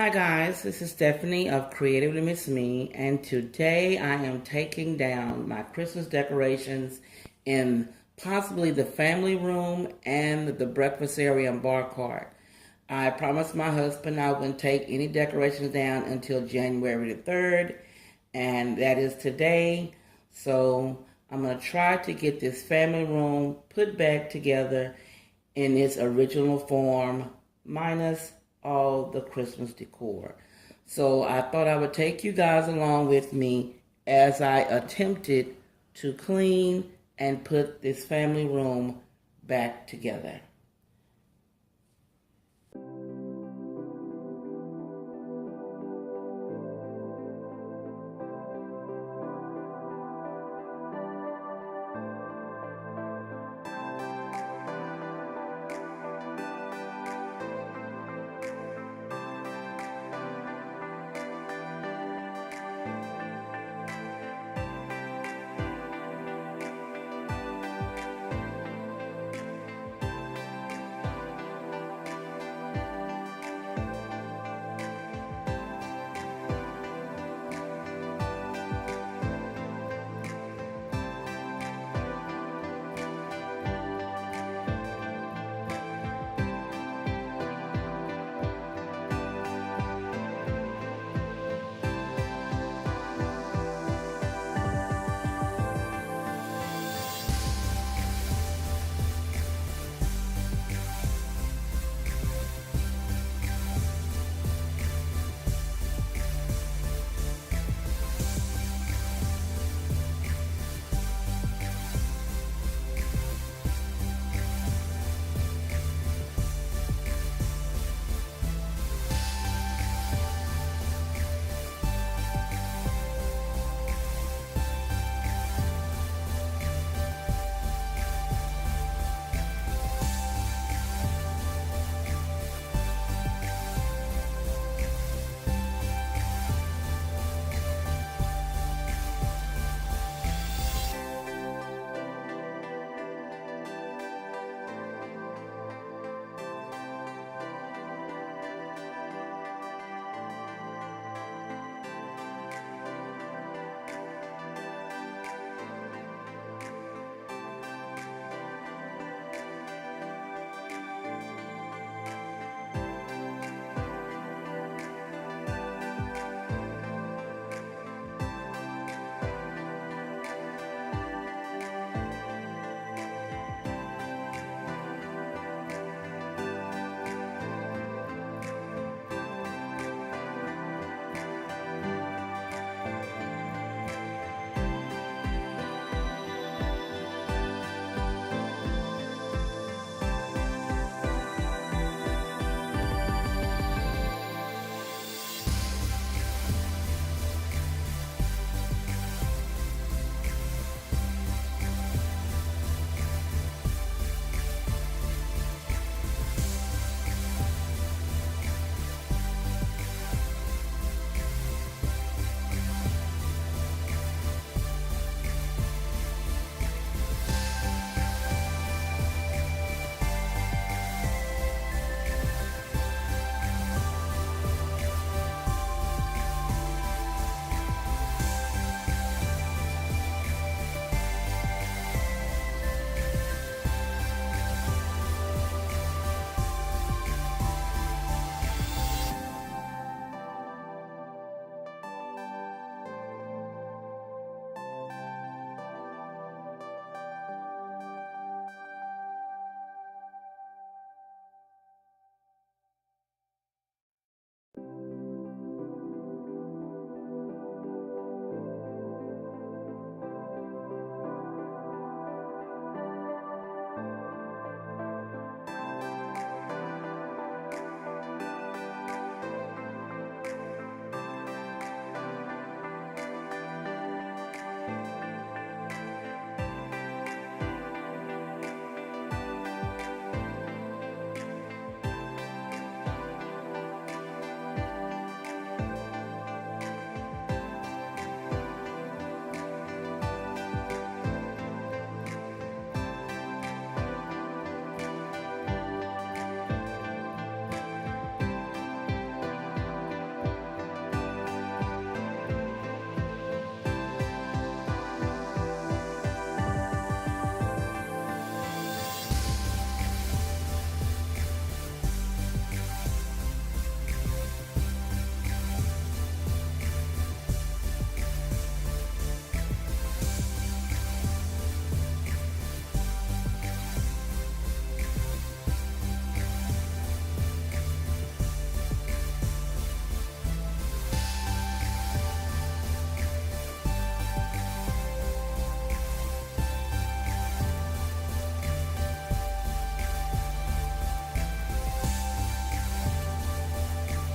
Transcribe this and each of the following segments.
Hi guys, this is Stephanie of Creatively Miss Me, and today I am taking down my Christmas decorations in possibly the family room and the breakfast area and bar cart. I promised my husband I wouldn't take any decorations down until January the 3rd, and that is today. So I'm going to try to get this family room put back together in its original form, minus all the Christmas decor. So I thought I would take you guys along with me as I attempted to clean and put this family room back together.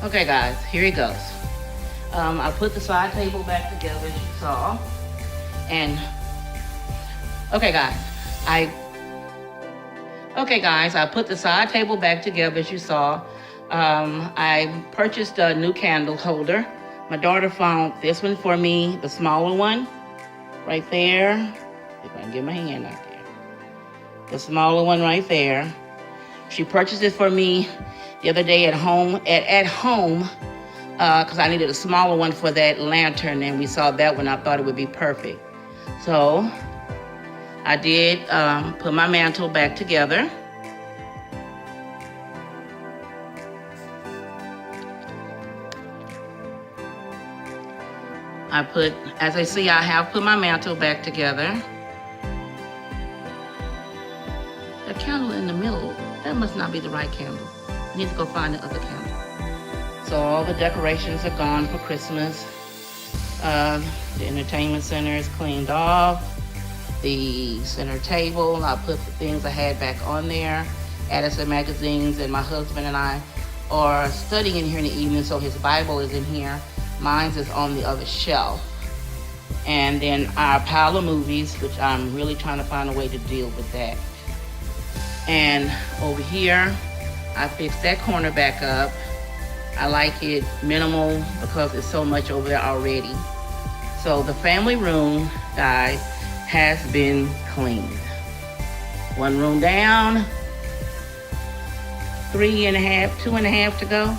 Okay guys, here it goes. I put the side table back together as you saw. And okay guys, I put the side table back together as you saw. I purchased a new candle holder. My daughter found this one for me, the smaller one, right there. If I can get my hand out there. The smaller one right there. She purchased it for me the other day at home, because I needed a smaller one for that lantern, and we saw that one. I thought it would be perfect. So I did put my mantle back together. As I see, I have put my mantle back together. The candle in the middle, that must not be the right candle. I need to go find the other candle. So all the decorations are gone for Christmas. The entertainment center is cleaned off. The center table, I put the things I had back on there. Added some magazines, and my husband and I are studying in here in the evening, so his Bible is in here. Mine's is on the other shelf. And then our pile of movies, which I'm really trying to find a way to deal with that. And over here, I fixed that corner back up. I like it minimal because it's so much over there already. So the family room, guys, has been cleaned. One room down, 3.5, 2.5 to go.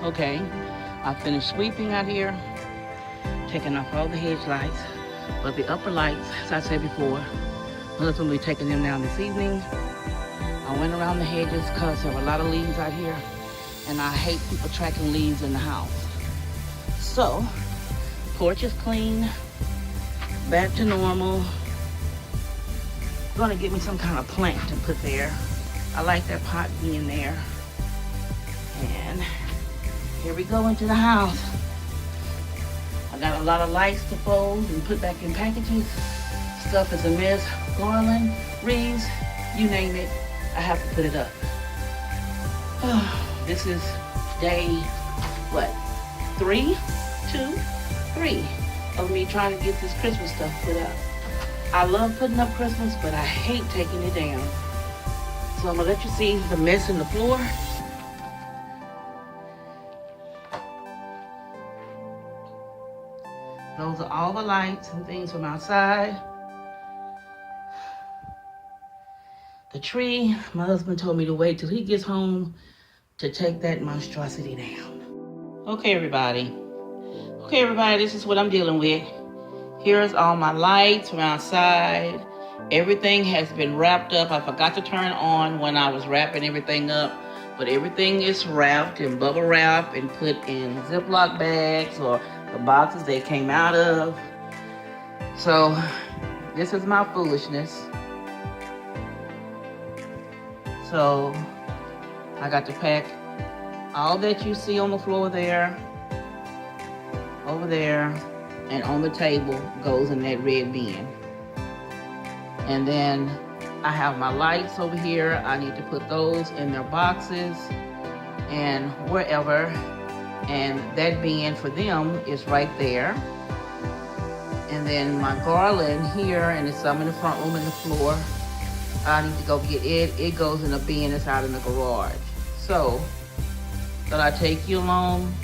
Okay, I finished sweeping out here, taking off all the hedge lights, but the upper lights, as I said before, my husband will be taking them down this evening. I went around the hedges because there were a lot of leaves out here, and I hate people tracking leaves in the house. So, porch is clean, back to normal. Gonna get me some kind of plant to put there. I like that pot being there. And here we go into the house. I got a lot of lights to fold and put back in packages. Stuff is a mess. Garland, wreaths, you name it, I have to put it up. This is day, what, 3, 2, 3 of me trying to get this Christmas stuff put up. I love putting up Christmas, but I hate taking it down. So I'm gonna let you see the mess in the floor. Those are all the lights and things from outside. The tree, my husband told me to wait till he gets home to take that monstrosity down. Okay, everybody, this is what I'm dealing with. Here's all my lights from outside. Everything has been wrapped up. I forgot to turn on when I was wrapping everything up, but everything is wrapped in bubble wrap and put in Ziploc bags or the boxes they came out of. So this is my foolishness. So I got to pack all that you see on the floor there, over there, and on the table goes in that red bin. And then I have my lights over here. I need to put those in their boxes and wherever. And that bin for them is right there. And then my garland here, and there's some in the front room and the floor. I need to go get it. It goes in a bin that's out in the garage. So, shall I take you along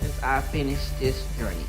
as I finish this journey?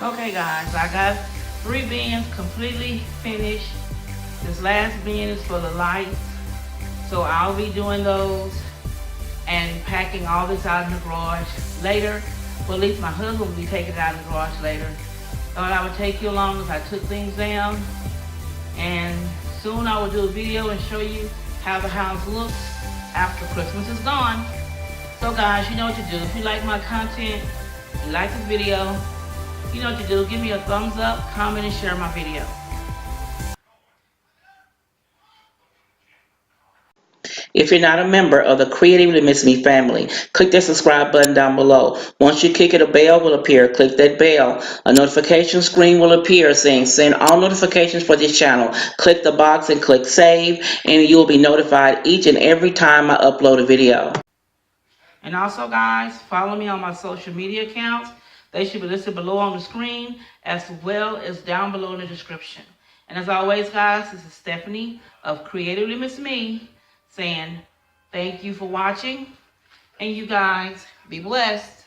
Okay guys, I got 3 bins completely finished. This last bin is for the lights. So I'll be doing those and packing all this out in the garage later. Well, at least my husband will be taking it out in the garage later. Thought I would take you along as I took things down. And soon I will do a video and show you how the house looks after Christmas is gone. So guys, you know what to do. If you like my content, you like this video, you know what to do. Give me a thumbs up, comment, and share my video. If you're not a member of the Creatively Miss Me family, click that subscribe button down below. Once you click it, a bell will appear. Click that bell. A notification screen will appear saying send all notifications for this channel. Click the box and click save, and you will be notified each and every time I upload a video. And also guys, follow me on my social media accounts. They should be listed below on the screen as well as down below in the description. And as always guys, this is Stephanie of Creatively Miss Me saying thank you for watching, and you guys be blessed.